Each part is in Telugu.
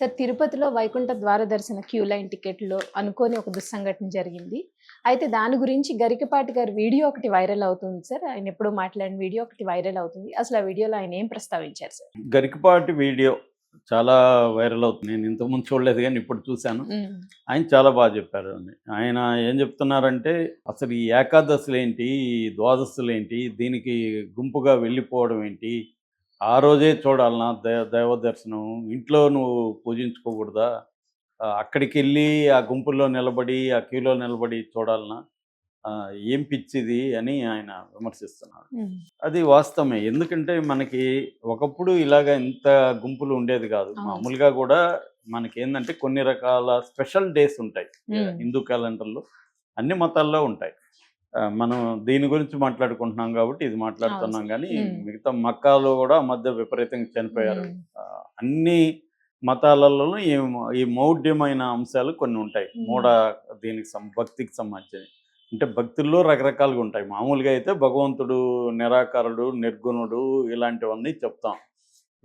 సార్ తిరుపతిలో వైకుంఠ ద్వార దర్శన క్యూ లైన్ టికెట్‌లో అనుకోని ఒక దుస్సంఘటన జరిగింది. అయితే దాని గురించి గరికపాటి గారి వీడియో ఒకటి వైరల్ అవుతుంది సార్. ఆయన ఎప్పుడో మాట్లాడిన వీడియో ఒకటి వైరల్ అవుతుంది. అసలు ఆ వీడియోలో ఆయన ఏం ప్రస్తావించారు సార్? గరికపాటి వీడియో చాలా వైరల్ అవుతుంది. నేను ఇంతకుముందు చూడలేదు గానీ ఇప్పుడు చూశాను. హ్మ్. ఆయన చాలా బాగా చెప్పారండి. ఆయన ఏం చెప్తున్నారంటే, అసలు ఈ ఏకాదశులేంటి, ఈ ద్వాదశులేంటి, దీనికి గుంపుగా వెళ్ళిపోవడం ఏంటి? ఆ రోజే చూడాలనా దైవ దర్శనం? ఇంట్లో నువ్వు పూజించుకోకూడదా? అక్కడికెళ్ళి ఆ గుంపుల్లో నిలబడి, ఆ క్యూలో నిలబడి చూడాలనా? ఏం పిచ్చిది అని ఆయన విమర్శిస్తున్నారు. హ్మ్. అది వాస్తవమే. ఎందుకంటే మనకి ఒకప్పుడు ఇలాగ ఇంత గుంపులు ఉండేది గాదు. అవును సార్. మామూలుగా గూడా మనకేందంటే కొన్ని రకాల స్పెషల్ డేస్ ఉంటాయి. హ్మ్. హిందూ క్యాలెండర్‌లో అన్ని మతాల్లో ఉంటాయి. మనం దీని గురించి మాట్లాడుకుంటున్నాం గాబట్టి ఇది అవును మాట్లాడుతున్నాం సార్. గానీ, హ్మ్. మిగతా మక్కాలో గూడా ఆ మధ్య విపరీతంగా చనిపోయారు. హ్మ్. అన్ని మతాలలోనూ ఈ మౌఢ్యమైన అంశాలు కొన్ని ఉంటాయి. హ్మ్. దీనికి భక్తికి సంబంధించినయి. అంటే భక్తుల్లో రకరకాలుగా ఉంటాయి. మామూలుగా అయితే భగవంతుడు నిరాకారుడు, నిర్గుణుడు ఇలాంటివన్నీ చెప్తాం.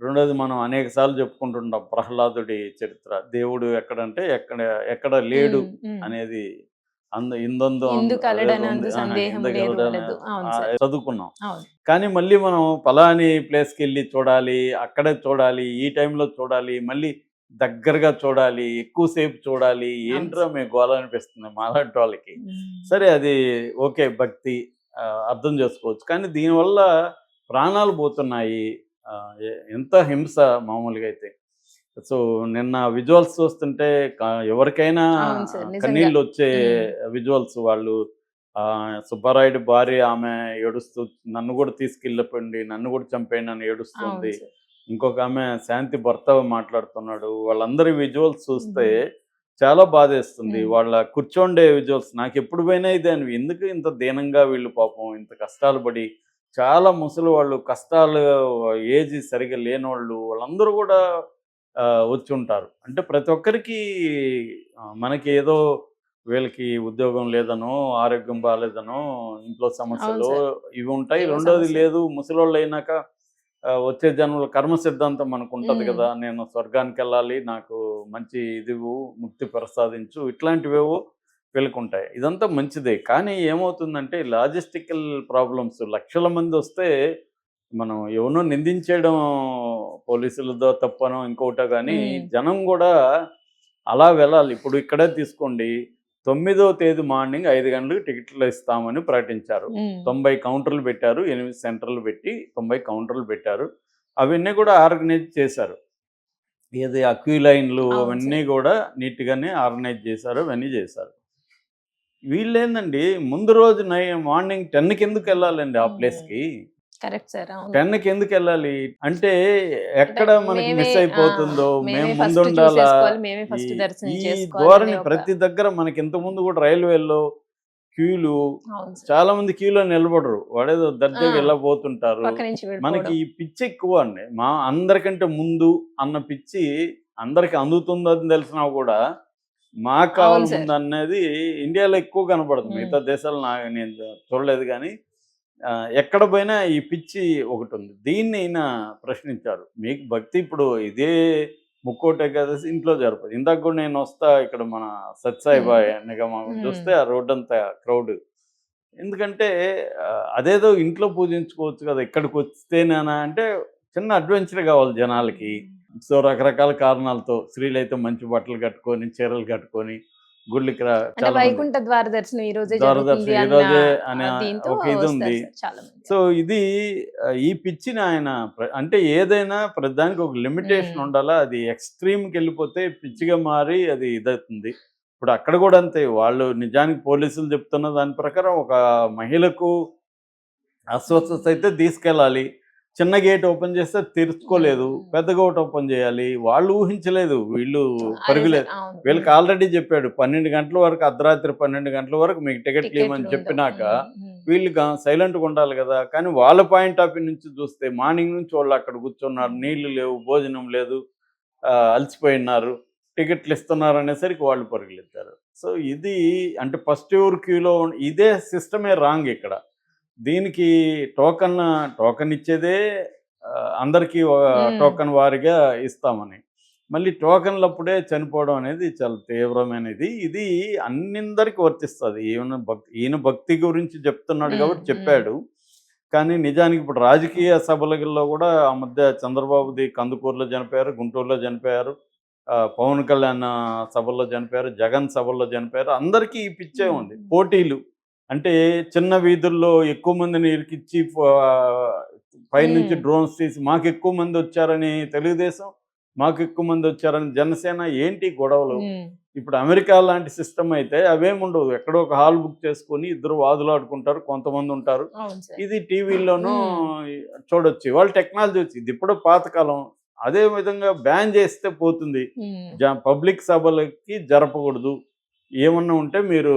రెండోది మనం అనేక సార్లు చెప్పుకుంటుంటాం ప్రహ్లాదుడి చరిత్ర. దేవుడు ఎక్కడంటే ఎక్కడ లేడు హ్మ్. హ్మ్. అనేది ఇందొందు అదేదో ఉంది. ఇందుకలడనందు సందేహము లేదు ఇందగలడని వలదు. అవును సార్. చదువుకున్నాం. అవును. కానీ మళ్ళీ మనం పలాని ప్లేస్‌కెళ్ళి చూడాలి, అక్కడే చూడాలి, ఈ టైంలో చూడాలి, మళ్ళీ దగ్గరగా చూడాలి, ఎక్కువ సేపు చూడాలి. అవును ఏంట్రా సార్. మీ గోల అనిపిస్తుంది మాలాంటోళ్ళకి. హ్మ్. సరే అది ఓకే. భక్తి అర్థం చేసుకోవచ్చు. కానీ దీనివల్ల ప్రాణాలు పోతున్నాయి. ఎంత హింస మామూలుగా అయితే. సో, నిన్న విజువల్స్ చూస్తుంటే క ఎవరికైనా అవును సార్. నిజంగా. కన్నీళ్ళొచ్చే హ్మ్. విజువల్స్ వాళ్ళు సుబ్బారాయుడు భార్య ఆమె ఏడుస్తూ నన్ను గూడా తీసుకెళ్ళిపోండి, నన్ను గూడా చంపేయండి అని అవును ఏడుస్తుంది. సార్. ఇంకొక ఆమె శాంతి భర్త మాట్లాడుతున్నాడు. వాళ్ళందరి విజువల్స్ చూస్తే హ్మ్. చాలా బాధేస్తుంది. హ్మ్. వాళ్ళ కూర్చోండే విజువల్స్ నాకెప్పుడు పోయినా ఇదే ఎందుకు ఇంత దీనంగా వీళ్ళు పాపం ఇంత కష్టాలు పడి చాలా ముసలి వాళ్ళు కష్టాలు ఏజ్ సరిగ్గా లేనోళ్ళు వాళ్ళందరూ గూడా వచ్చుంటారు. అంటే ప్రతి ఒక్కరికి మనకి ఏదో వీళ్ళకి ఉద్యోగం లేదనో, ఆరోగ్యం బాలేదనో, ఇంట్లో అవును సమస్యలో సార్. ఇవి ఉంటాయి. ఏవో రెండోది సమస్యలు. లేదు ముసలోళ్ళయినాక వచ్చే జన్మలో కర్మ సిద్ధాంతం మనకుంటది హ్మ్. గదా! నేను స్వర్గానికెళ్ళాలి, నాకు మంచి ఇదివ్వు, ముక్తి ప్రసాదించు ఇట్లాంటివేవో వీళ్ళకుంటాయి. ఇదంతా మంచిదే. కానీ ఏమవుతుందంటే లాజిస్టికల్ ప్రాబ్లమ్స్ లక్షల మందొస్తే మనం ఎవరినో నిందించేయడం పోలీసులదో తప్పనో ఇంకోటో గానీ, హ్మ్. జనం గూడా అలా వెళ్ళాలి. ఇప్పుడు ఇక్కడే తీసుకోండి. 9వ తేదీ మార్నింగ్ 5 గంటలకు టికెట్లు ఇస్తామని ప్రకటించారు. హ్మ్. 90 కౌంటర్లు పెట్టారు. 8 సెంటర్లు పెట్టి 90 కౌంటర్లు పెట్టారు. అవన్నీ కూడా ఆర్గనైజ్ చేశారు. ఏది ఆ క్యూ లైన్‌లు అవును అవన్నీ సార్. గూడా నీట్‌గానే ఆర్గనైజ్ చేశారు. అవన్నీ చేశారు. వీళ్ళేందండి ముందు రోజు మార్నింగ్ 10కి ఎందుకెళ్ళాలండి ఆ హ్మ్. ప్లేస్‌కి? Correct sir. అవును. 10కి ఎందుకెళ్ళాలి? అంటే అంటే ఎక్కడ మనకి మేమే మిస్ అయిపోతుందో, మేమే మేము ఫస్ట్ ముందుండాలా? చూసేసుకోవాలి. మేమే ఈ ఫస్ట్ దర్శనం ఈ చేసుకోవాలనే ధోరణి ఒక ప్రతి దగ్గర మనకి ఇంతకుముందు కూడా రైల్వేల్లో క్యూలు అవును సార్. చాలామంది క్యూలో నిలబడరు. వాడేదో ఆ! దర్జాగా ఇలా పోతుంటారు. పక్క నుంచి మనకి వెళ్ళిపోవడం. ఈ పిచ్చి ఎక్కువండి. అందరికంటే ముందు అన్న పిచ్చి అందరికి అందుతుందని తెలిసినా కూడా మాకు అవును కావాలి సార్. ముందనేది ఇండియాలో ఎక్కువ కనపడుతుంది. హ్మ్. మిగతా దేశాల్లో నేను చూడలేదు గానీ ఎక్కడ పోయినా ఈ పిచ్చి ఒకటుంది. దీన్ని ఈయన ప్రశ్నించారు. మీకు భక్తి ఇప్పుడు ఇదే ముక్కోటి ఏకాదశి ఇంట్లో జరపదు. ఇందాక గూడా నేనొస్తా ఇక్కడ మన సత్యసాయి హ్మ్. నిగమ హ్మ్. చూస్తే ఆ రోడ్డంతా క్రౌడ్. ఎందుకంటే అదేదో ఇంట్లో పూజించుకోవచ్చు కదా! ఇక్కడికొస్తేనేనా అంటే చిన్న అడ్వెంచర్ కావాలి జనాలకి. సో, రకరకాల కారణాలతో స్త్రీలైతే మంచి బట్టలు కట్టుకొని, చీరలు కట్టుకొని గుళ్ళకి అంటే చాలామంది. వైకుంఠ ద్వార దర్శనం ఈ రోజే జరుగుతుంది దూరదర్శన్ అన్న ఈరోజే అనే దీంతో ఒక ఇదుంది. వస్తారు సార్ చాలా మంది. సో, ఇది ఈ పిచ్చిని ఆయన అంటే ఏదైనా ప్రతిదానికి ఒక లిమిటేషన్ హ్మ్. ఉండాలా. అది ఎక్స్‌ట్రీమ్‌కెళ్ళిపోతే పిచ్చిగా మారి అది ఇదవుతుంది. ఇప్పుడు అక్కడ గూడా అంతే. వాళ్ళు నిజానికి పోలీసులు చెప్తున్న దాని ప్రకారం ఒక మహిళకు అస్వస్థత అయితే తీసుకెళ్ళాలి. చిన్న గేట్ ఓపెన్ చేస్తే తెరుచుకోలేదు. హ్మ్. పెద్ద గేట్ ఓపెన్ చేయాలి. వాళ్ళు ఊహించలేదు. అదే పరుగులే సార్. అవును. వీళ్ళకి హ్మ్. ఆల్రెడీ చెప్పాడు. 12 గంటల వరకు అర్ధరాత్రి 12 గంటల వరకు మీకు టికెట్లు ఇవ్వమని టికెట్లుండవు. చెప్పినాక హ్మ్. హ్మ్. వీళ్ళు సైలెంట్‌గా ఉండాలి గదా! కానీ వాళ్ళ పాయింట్ ఆఫ్ వ్యూ నుంచి చూస్తే మార్నింగ్ నుంచి వాళ్ళు అక్కడ కూర్చున్నారు. హ్మ్. నీళ్లు లేవు, భోజనం లేదు. అలసిపోయున్నారు. టికెట్లు ఇస్తున్నారు అనేసరికి వాళ్ళు పరుగులెత్తారు. సో, ఇది అంటే ఫస్ట్ ఎవరు క్యూలో ఇదే సిస్టమే రాంగ్ ఇక్కడ. దీనికి టోకన్ ఇచ్చేదే అందరికీ హ్మ్. టోకన్ వారీగా ఇస్తామని. మళ్ళీ టోకన్లప్పుడే చనిపోవడం అనేది చాలా తీవ్రమైనది. ఇది అన్నిందరికి వర్తిస్తది. ఈయన భక్తి గురించి చెప్తున్నాడు కాబట్టి చెప్పాడు. కానీ నిజానికి ఇప్పుడు రాజకీయ సభలలో కూడా ఆ మధ్య చంద్రబాబుది కందుకూరులో చనిపోయారు, గుంటూరులో చనిపోయారు. పవన్ కళ్యాణ్ సభల్లో చనిపోయారు, జగన్ సభల్లో చనిపోయారు. అందరికీ ఈ పిచ్చే ఉంది. పోటీలు అంటే చిన్న వీధుల్లో ఎక్కువ మందిని ఇరికిచ్చి పైనుంచి డ్రోన్స్ తీసి మాకు ఎక్కువ మంది వచ్చారని తెలుగుదేశం, మాకు ఎక్కువ మంది వచ్చారని జనసేన. ఏంటి గొడవలు? ఇప్పుడు అమెరికా లాంటి సిస్టమ్ అయితే అవేముండవు. ఎక్కడో ఒక హాల్ బుక్ చేసుకొని ఇద్దరు వాదులాడుకుంటారు, కొంతమంది ఉంటారు. ఇది టీవీలోనూ చూడొచ్చు. వాళ్ళ టెక్నాలజీ వచ్చింది. ఇది ఇప్పుడు పాతకాలం. అదే విధంగా బ్యాన్ చేస్తే పోతుంది. పబ్లిక్ సభలకి జరపకూడదు. ఏమన్నా ఉంటే మీరు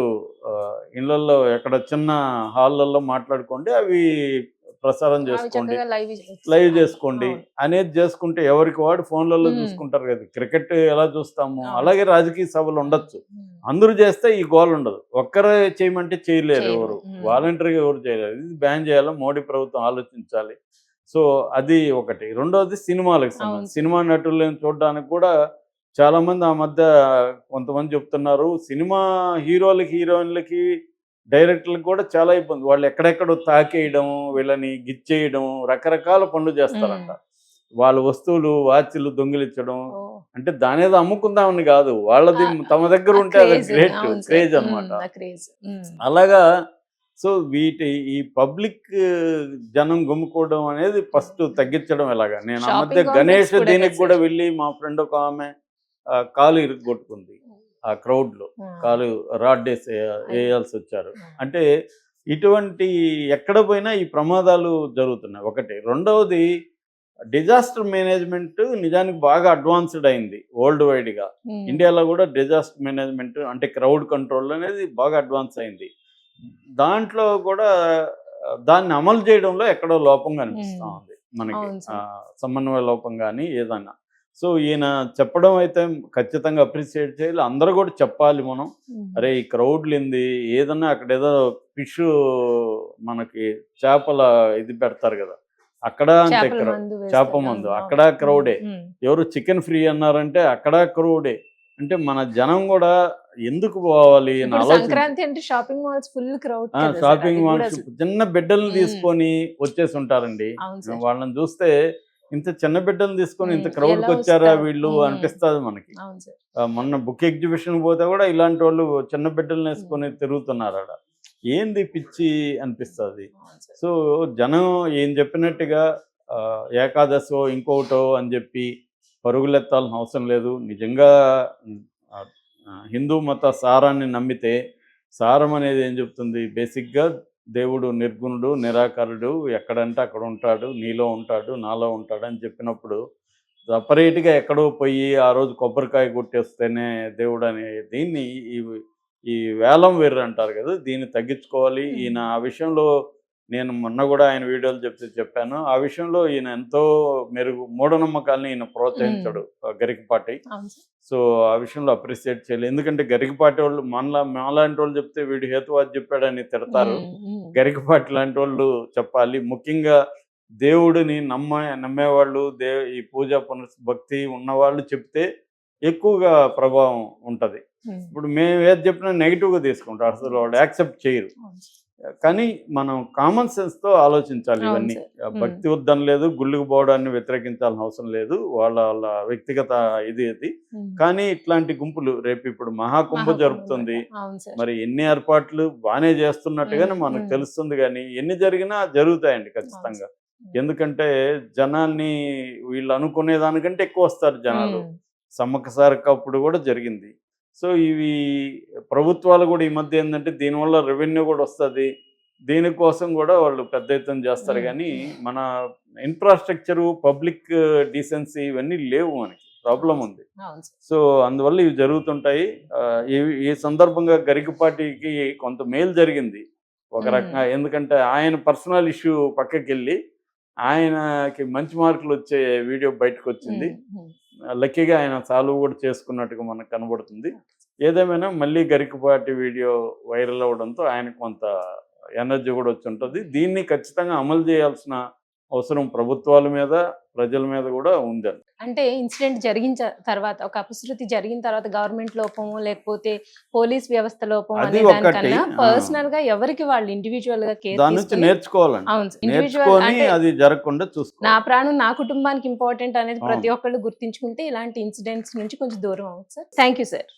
ఇళ్ళల్లో ఎక్కడ చిన్న హాళ్ళల్లో మాట్లాడుకోండి, అవి ప్రసారం చేసుకోండి, లైవ్ చేసుకోండి అనేది చేసుకుంటే ఎవరికి వాడు ఫోన్లలో చూసుకుంటారు కదా. క్రికెట్ ఎలా చూస్తాము అలాగే రాజకీయ సభలు ఉండొచ్చు. అందరూ చేస్తే ఈ గోల్ ఉండదు. ఒక్కరే చేయమంటే చేయలేరు, ఎవరు వాలంటరీగా ఎవరు చేయలేరు. ఇది బ్యాన్ చేయాలి, మోడీ ప్రభుత్వం ఆలోచించాలి. సో అది ఒకటి. రెండోది సినిమాలకు సంబంధించి సినిమా నటులను చూడడానికి కూడా చాలా మంది ఆ మధ్య కొంతమంది చెప్తున్నారు, సినిమా హీరోలకి హీరోయిన్లకి డైరెక్టర్లకు కూడా చాలా ఇబ్బంది. వాళ్ళు ఎక్కడెక్కడో తాకేయడం, వీళ్ళని గిచ్చేయడం, రకరకాల పనులు చేస్తారంట. వాళ్ళ వస్తువులు వాచ్లు దొంగిలించడం. అంటే దాని ఏదో అమ్ముకుందామని కాదు, వాళ్ళది తమ దగ్గర ఉంటే అది గ్రేట్ క్రేజ్ అనమాట. అలాగా. సో ఈ పబ్లిక్ జనం గుమ్ముకోవడం అనేది ఫస్ట్ తగ్గించడం ఎలాగా. నేను ఆ మధ్య గణేష్ దీనికి కూడా వెళ్ళి మా ఫ్రెండ్ ఒక ఆమె కాలు ఇరుగ్గొట్టుకుంది. ఆ క్రౌడ్లో కాలు రాడ్ వేయాల్సి వచ్చారు. అంటే ఇటువంటి ఎక్కడ పోయినా ఈ ప్రమాదాలు జరుగుతున్నాయి ఒకటి. రెండవది డిజాస్టర్ మేనేజ్మెంట్ నిజానికి బాగా అడ్వాన్స్డ్ అయింది వరల్డ్ వైడ్గా. ఇండియాలో కూడా డిజాస్టర్ మేనేజ్మెంట్ అంటే క్రౌడ్ కంట్రోల్ అనేది బాగా అడ్వాన్స్ అయింది. దాంట్లో కూడా దాన్ని అమలు చేయడంలో ఎక్కడో లోపం కనిపిస్తూ ఉంది మనకి, సమన్వయ లోపం కానీ ఏదైనా. సో ఈయన చెప్పడం అయితే ఖచ్చితంగా అప్రిషియేట్ చేయాలి. అందరూ కూడా చెప్పాలి మనం, అరే ఈ క్రౌడ్లు ఏంది, ఏదన్నా అక్కడ ఏదో ఫిష్ మనకి చేపల ఇది పెడతారు కదా, అక్కడ అంతే చేప మందు, అక్కడ క్రౌడే. ఎవరు చికెన్ ఫ్రీ అన్నారంటే అక్కడ క్రౌడే. అంటే మన జనం కూడా ఎందుకు పోవాలి shopping malls full crowd. Shopping malls చిన్న బిడ్డలను తీసుకొని వచ్చేసి ఉంటారండి. వాళ్ళని చూస్తే ఇంత చిన్న బిడ్డలు తీసుకొని ఇంత క్రౌడ్కి వచ్చారా వీళ్ళు అనిపిస్తుంది మనకి. మొన్న బుక్ ఎగ్జిబిషన్ పోతే కూడా ఇలాంటి వాళ్ళు చిన్న బిడ్డలను వేసుకొని తిరుగుతున్నారు ఆడ. ఏంది పిచ్చి అనిపిస్తుంది. సో జనం ఏం చెప్పినట్టుగా ఏకాదశో ఇంకొకటో అని చెప్పి పరుగులెత్తాల్సిన అవసరం లేదు. నిజంగా హిందూ మత సారాన్ని నమ్మితే, సారం అనేది ఏం చెప్తుంది, బేసిక్గా దేవుడు నిర్గుణుడు, నిరాకారుడు, ఎక్కడంటే అక్కడ ఉంటాడు, నీలో ఉంటాడు, నాలో ఉంటాడు అని చెప్పినప్పుడు సపరేట్గా ఎక్కడో పోయి ఆ రోజు కొబ్బరికాయ కొట్టేస్తేనే దేవుడు అనే దీన్ని ఈ వేలం వేర్రు అంటారు కదా, దీన్ని తగ్గించుకోవాలి. ఈయన ఆ విషయంలో నేను మొన్న కూడా ఆయన వీడియోలు చెప్పాను. ఆ విషయంలో ఈయన ఎంతో మూఢనమ్మకాలని ఈయన ప్రోత్సహించాడు గరికపాటి. సో ఆ విషయంలో అప్రిషియేట్ చేయాలి. ఎందుకంటే గరికపాటి వాళ్ళు మాలాంటి వాళ్ళు చెప్తే వీడు హేతువాది చెప్పాడని తిడతారు. గరికపాటి లాంటి వాళ్ళు చెప్పాలి. ముఖ్యంగా దేవుడిని నమ్మేవాళ్ళు, ఈ పూజా భక్తి ఉన్నవాళ్ళు చెప్తే ఎక్కువగా ప్రభావం ఉంటుంది. ఇప్పుడు మేము ఏది చెప్పినా నెగిటివ్గా తీసుకుంటారు, అసలు వాళ్ళు యాక్సెప్ట్ చేయరు. కానీ మనం కామన్ సెన్స్తో ఆలోచించాలి. ఇవన్నీ భక్తి వద్దని లేదు, గుళ్ళకు పోవడాన్ని వ్యతిరేకించాల్సిన అవసరం లేదు, వాళ్ళ వ్యక్తిగత ఇది. కానీ ఇట్లాంటి గుంపులు రేపు ఇప్పుడు మహాకుంభ జరుపుతుంది, మరి ఎన్ని ఏర్పాట్లు బాగానే చేస్తున్నట్టుగానే మనకు తెలుస్తుంది. కానీ ఎన్ని జరిగినా జరుగుతాయండి ఖచ్చితంగా. ఎందుకంటే జనాన్ని వీళ్ళు అనుకునే దానికంటే ఎక్కువ వస్తారు జనాలు. సమ్మక్క సారక్క అప్పుడు కూడా జరిగింది. సో ఇవి ప్రభుత్వాలు కూడా ఈ మధ్య ఏంటంటే దీనివల్ల రెవెన్యూ కూడా వస్తుంది, దీనికోసం కూడా వాళ్ళు పెద్ద ఎత్తున చేస్తారు. కానీ మన ఇన్ఫ్రాస్ట్రక్చరు, పబ్లిక్ డీసెన్సీ ఇవన్నీ లేవు, మనకి ప్రాబ్లం ఉంది. సో అందువల్ల ఇవి జరుగుతుంటాయి. ఈ సందర్భంగా గరికపాటికి కొంత మేలు జరిగింది ఒక రకంగా. ఎందుకంటే ఆయన పర్సనల్ ఇష్యూ పక్కకి వెళ్ళి ఆయనకి మంచి మార్కులు వచ్చే వీడియో బయటకు వచ్చింది. లక్కీగా ఆయన సాల్వ్ కూడా చేసుకున్నట్టుగా మనకు కనబడుతుంది. ఏదేమైనా మళ్ళీ గరికపాటి వీడియో వైరల్ అవ్వడంతో ఆయనకు కొంత ఎనర్జీ కూడా వచ్చి ఉంటుంది. దీన్ని ఖచ్చితంగా అమలు చేయాల్సిన అవసరం ప్రభుత్వాల మీద, ప్రజల మీద కూడా ఉందండి. అంటే ఇన్సిడెంట్ జరిగిన తర్వాత, ఒక అపశృతి జరిగిన తర్వాత గవర్నమెంట్ లోపమో లేకపోతే పోలీస్ వ్యవస్థ లోపం అది అనే ఒకటి. దానికన్నా పర్సనల్ గా ఎవరికి వాళ్ళు ఇండివిజువల్ గా కేర్ దాని నుంచి తీసుకుని, నేర్చుకోవాలండి. అవును ఇండివిజువల్ నేర్చుకొని అంటే అది జరగకుండా నా చూసుకోవాలి. ప్రాణం నా కుటుంబానికి ఇంపార్టెంట్ అనేది ప్రతి అవును. ఒక్కళ్ళు గుర్తించుకుంటే ఇలాంటి ఇన్సిడెంట్స్ నుంచి కొంచెం దూరం అవ్వచ్చు సార్. Thank you sir.